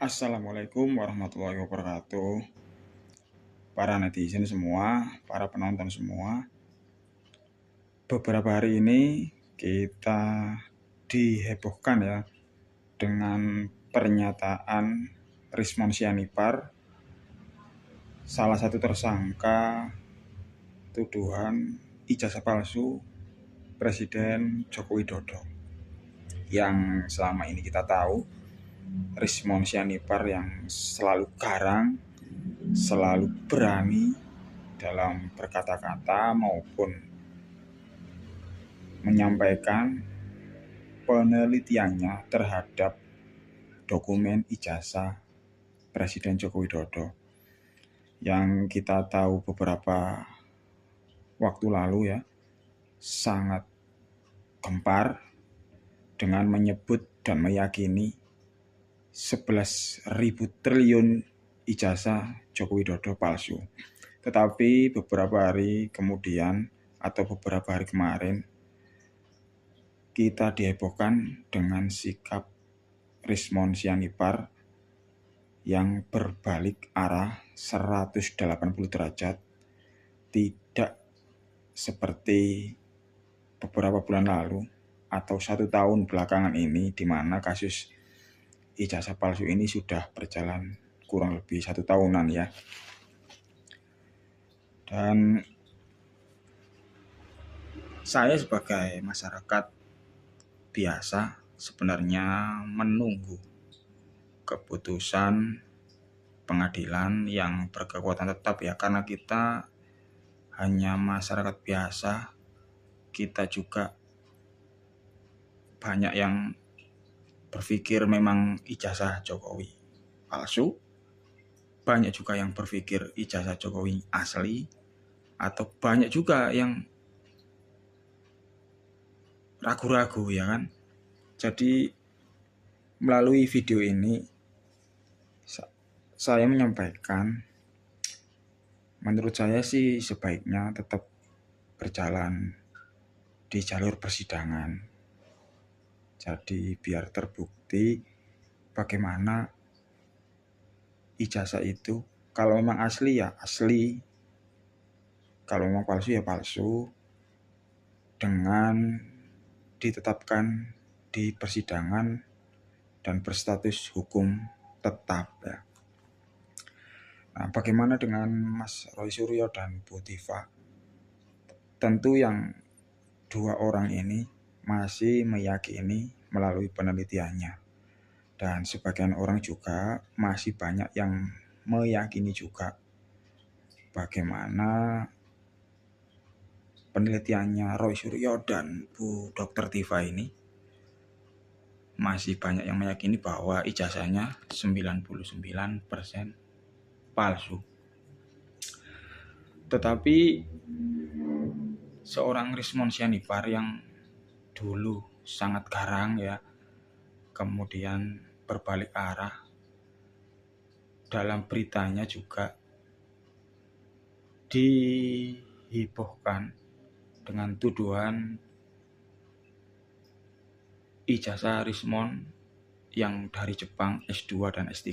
Assalamualaikum warahmatullahi wabarakatuh. Para netizen semua, para penonton semua. Beberapa hari ini kita dihebohkan ya dengan pernyataan Rismon Sianipar, salah satu tersangka tuduhan ijazah palsu Presiden Joko Widodo. Yang selama ini kita tahu Rismon Sianipar yang selalu garang, selalu berani dalam berkata-kata maupun menyampaikan penelitiannya terhadap dokumen ijazah Presiden Joko Widodo yang kita tahu beberapa waktu lalu ya sangat gempar dengan menyebut dan meyakini 11.000 triliun ijazah Joko Widodo palsu. Tetapi beberapa hari kemudian atau beberapa hari kemarin kita dihebohkan dengan sikap Rismon Sianipar yang berbalik arah 180 derajat, tidak seperti beberapa bulan lalu atau 1 tahun belakangan ini, di mana kasus ijazah palsu ini sudah berjalan kurang lebih 1 tahunan ya. Dan saya sebagai masyarakat biasa sebenarnya menunggu keputusan pengadilan yang berkekuatan tetap ya, karena kita hanya masyarakat biasa. Kita juga banyak yang berpikir memang ijazah Jokowi palsu, banyak juga yang berpikir ijazah Jokowi asli, atau banyak juga yang ragu-ragu ya kan. Jadi melalui video ini saya menyampaikan, menurut saya sih sebaiknya tetap berjalan di jalur persidangan. Jadi biar terbukti bagaimana ijazah itu, kalau memang asli ya asli, kalau memang palsu ya palsu, dengan ditetapkan di persidangan dan berstatus hukum tetap ya. Nah, bagaimana dengan Mas Roy Suryo dan Bu Tifa? Tentu yang 2 orang ini masih meyakini melalui penelitiannya, dan sebagian orang juga masih banyak yang meyakini juga bagaimana penelitiannya Roy Suryo dan Bu Dr. Tifa ini. Masih banyak yang meyakini bahwa ijazahnya 99% palsu. Tetapi seorang Rismon Sianipar yang dulu sangat garang ya, kemudian berbalik arah dalam beritanya juga dihebohkan dengan tuduhan ijazah Rismon yang dari Jepang S2 dan S3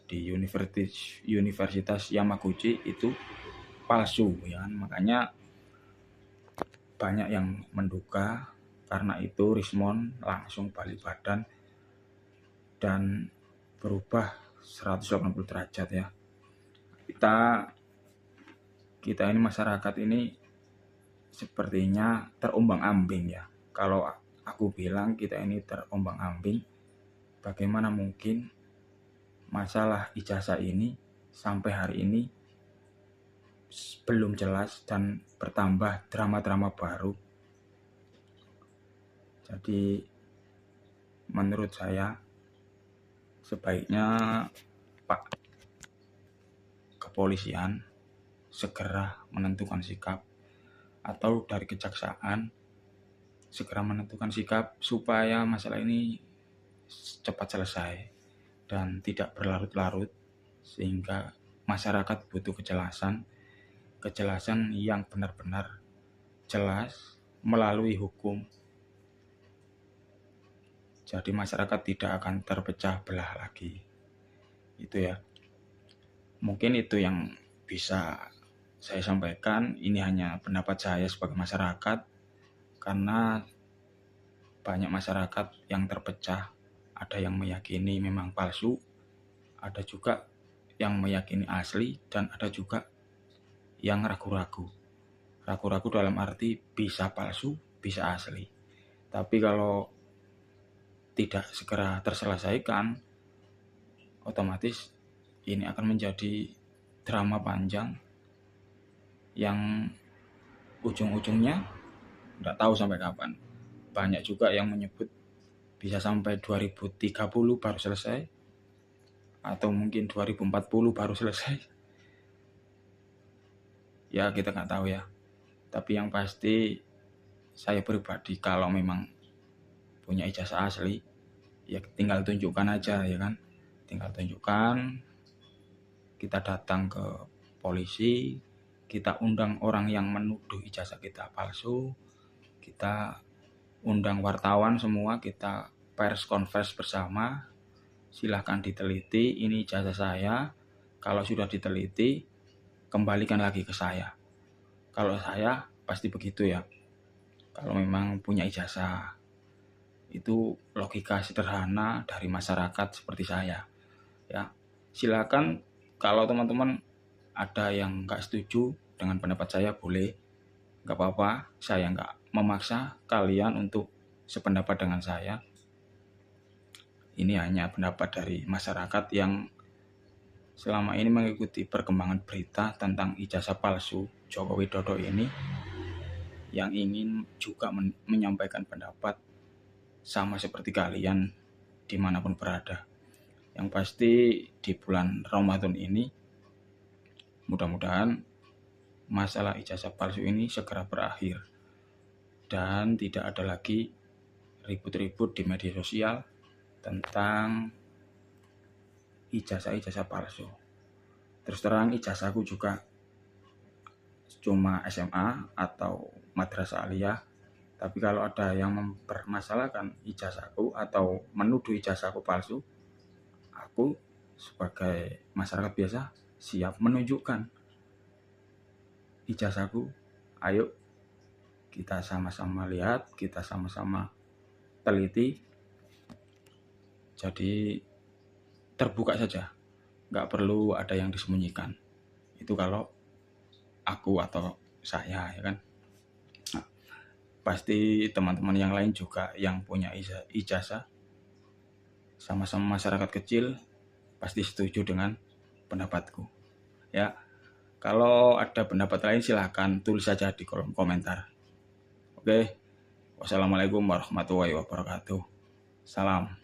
di Universitas Yamaguchi itu palsu ya. Makanya banyak yang menduga karena itu Rismon langsung balik badan dan berubah 180 derajat ya. Kita ini masyarakat ini sepertinya terombang-ambing ya. Kalau aku bilang kita ini terombang-ambing, bagaimana mungkin masalah ijazah ini sampai hari ini belum jelas dan bertambah drama-drama baru. Jadi menurut saya sebaiknya Pak Kepolisian segera menentukan sikap, atau dari Kejaksaan segera menentukan sikap supaya masalah ini cepat selesai dan tidak berlarut-larut, sehingga masyarakat butuh kejelasan yang benar-benar jelas melalui hukum. Jadi masyarakat tidak akan terpecah belah lagi. Itu ya. Mungkin itu yang bisa saya sampaikan. Ini hanya pendapat saya sebagai masyarakat, karena banyak masyarakat yang terpecah. Ada yang meyakini memang palsu, ada juga yang meyakini asli, dan ada juga yang ragu-ragu. Ragu-ragu dalam arti bisa palsu, bisa asli. Tapi kalau tidak segera terselesaikan, otomatis ini akan menjadi drama panjang yang ujung-ujungnya nggak tahu sampai kapan. Banyak juga yang menyebut bisa sampai 2030 baru selesai, atau mungkin 2040 baru selesai. Ya kita nggak tahu ya. Tapi yang pasti saya pribadi kalau memang punya ijazah asli, ya tinggal tunjukkan aja ya kan. Tinggal tunjukkan, kita datang ke polisi, kita undang orang yang menuduh ijazah kita palsu, kita undang wartawan semua, kita pers conference bersama, silahkan diteliti, ini ijazah saya. Kalau sudah diteliti, kembalikan lagi ke saya. Kalau saya pasti begitu ya. Kalau memang punya ijazah, itu logika sederhana dari masyarakat seperti saya. Ya, silakan kalau teman-teman ada yang nggak setuju dengan pendapat saya, boleh, nggak apa-apa. Saya nggak memaksa kalian untuk sependapat dengan saya. Ini hanya pendapat dari masyarakat yang selama ini mengikuti perkembangan berita tentang ijazah palsu Joko Widodo ini, yang ingin juga menyampaikan pendapat sama seperti kalian dimanapun berada. Yang pasti di bulan Ramadan ini mudah-mudahan masalah ijazah palsu ini segera berakhir dan tidak ada lagi ribut-ribut di media sosial tentang ijazah-ijazah palsu. Terus terang, ijazahku juga cuma SMA atau madrasah aliyah. Tapi kalau ada yang mempermasalahkan ijazahku atau menuduh ijazahku palsu, aku sebagai masyarakat biasa siap menunjukkan ijazahku. Ayo kita sama-sama lihat, kita sama-sama teliti. Jadi terbuka saja, nggak perlu ada yang disembunyikan. Itu kalau aku atau saya ya kan. Nah, pasti teman-teman yang lain juga yang punya ijazah, sama-sama masyarakat kecil, pasti setuju dengan pendapatku. Ya, kalau ada pendapat lain silahkan tulis saja di kolom komentar. Oke, wassalamualaikum warahmatullahi wabarakatuh. Salam.